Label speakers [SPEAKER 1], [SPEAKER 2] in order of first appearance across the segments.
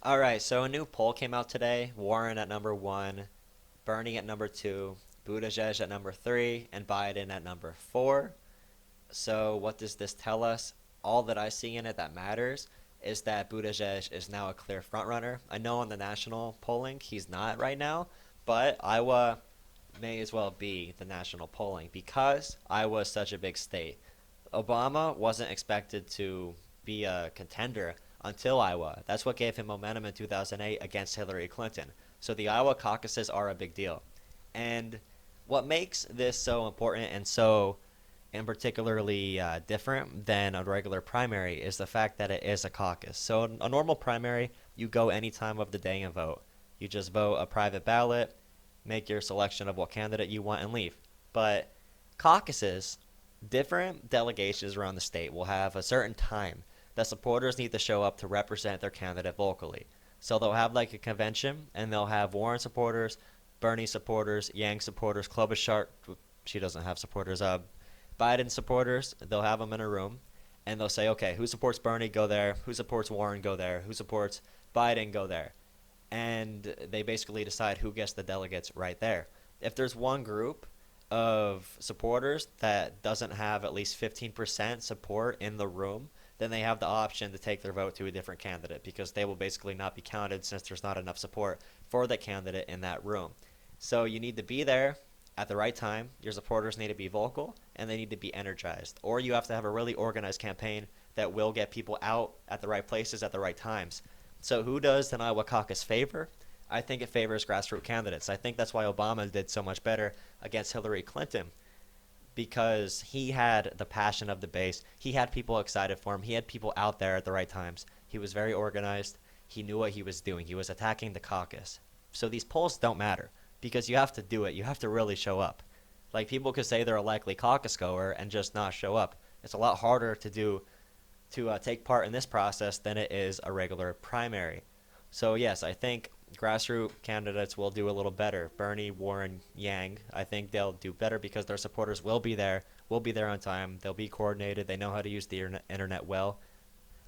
[SPEAKER 1] All right, so a new poll came out today. Warren at number one, Bernie at number two, Buttigieg at number three, and Biden at number four. So what does this tell us? All that I see in it that matters is that Buttigieg is now a clear frontrunner. I know on the national polling he's not right now, but Iowa may as well be the national polling because Iowa is such a big state. Obama wasn't expected to be a contender until Iowa. That's what gave him momentum in 2008 against Hillary Clinton. So the Iowa caucuses are a big deal. And what makes this so important and so and particularly different than a regular primary is the fact that it is a caucus. So a normal primary, you go any time of the day and vote. You just vote a private ballot, make your selection of what candidate you want, and leave. But caucuses, different delegations around the state will have a certain time that supporters need to show up to represent their candidate vocally. So they'll have like a convention, and they'll have Warren supporters, Bernie supporters, Yang supporters, Klobuchar, she doesn't have supporters, Biden supporters, they'll have them in a room, and they'll say, okay, who supports Bernie, go there. Who supports Warren, go there. Who supports Biden, go there. And they basically decide who gets the delegates right there. If there's one group of supporters that doesn't have at least 15% support in the room, then they have the option to take their vote to a different candidate because they will basically not be counted since there's not enough support for the candidate in that room. So you need to be there at the right time. Your supporters need to be vocal and they need to be energized. Or you have to have a really organized campaign that will get people out at the right places at the right times. So who does the Iowa caucus favor? I think it favors grassroots candidates. I think that's why Obama did so much better against Hillary Clinton because he had the passion of the base. He had people excited for him. He had people out there at the right times. He was very organized. He knew what he was doing. He was attacking the caucus. So these polls don't matter because you have to do it. You have to really show up. Like people could say they're a likely caucus goer and just not show up. It's a lot harder to take part in this process than it is a regular primary. So yes, I think grassroots candidates will do a little better. Bernie, Warren, Yang, I think they'll do better because their supporters will be there on time. They'll be coordinated. They know how to use the internet well.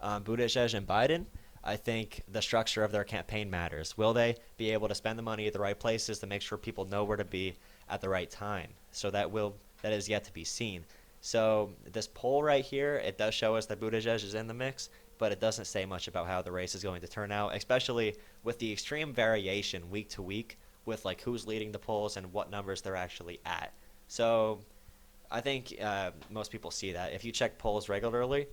[SPEAKER 1] Buttigieg and Biden, I think the structure of their campaign matters. Will they be able to spend the money at the right places to make sure people know where to be at the right time? So that is yet to be seen. So this poll right here, it does show us that Buttigieg is in the mix, but it doesn't say much about how the race is going to turn out, especially with the extreme variation week to week with like who's leading the polls and what numbers they're actually at. So I think most people see that. If you check polls regularly,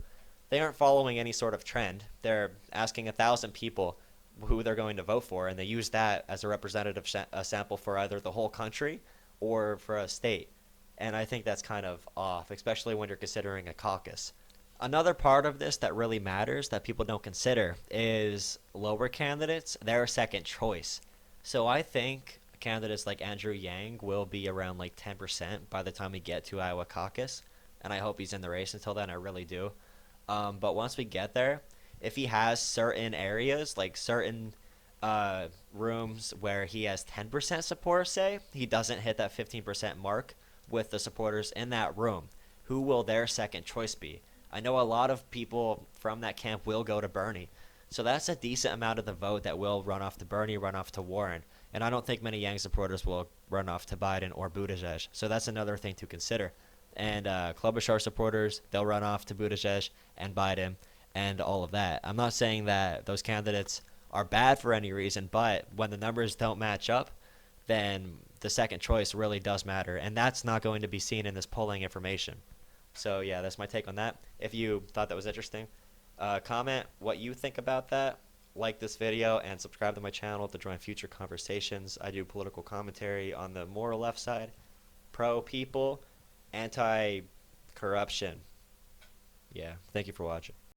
[SPEAKER 1] they aren't following any sort of trend. They're asking 1,000 people who they're going to vote for, and they use that as a representative sample for either the whole country or for a state. And I think that's kind of off, especially when you're considering a caucus. Another part of this that really matters that people don't consider is lower candidates, their second choice. So I think candidates like Andrew Yang will be around like 10% by the time we get to Iowa caucus. And I hope he's in the race until then, I really do. But once we get there, if he has certain areas, like certain rooms where he has 10% support, say, he doesn't hit that 15% mark with the supporters in that room, who will their second choice be? I know a lot of people from that camp will go to Bernie. So that's a decent amount of the vote that will run off to Bernie, run off to Warren. And I don't think many Yang supporters will run off to Biden or Buttigieg. So that's another thing to consider. And Klobuchar supporters, they'll run off to Buttigieg and Biden and all of that. I'm not saying that those candidates are bad for any reason, but when the numbers don't match up, then the second choice really does matter. And that's not going to be seen in this polling information. So yeah, that's my take on that. If you thought that was interesting, comment what you think about that. Like this video and subscribe to my channel to join future conversations. I do political commentary on the more left side, pro people, anti-corruption. Yeah, thank you for watching.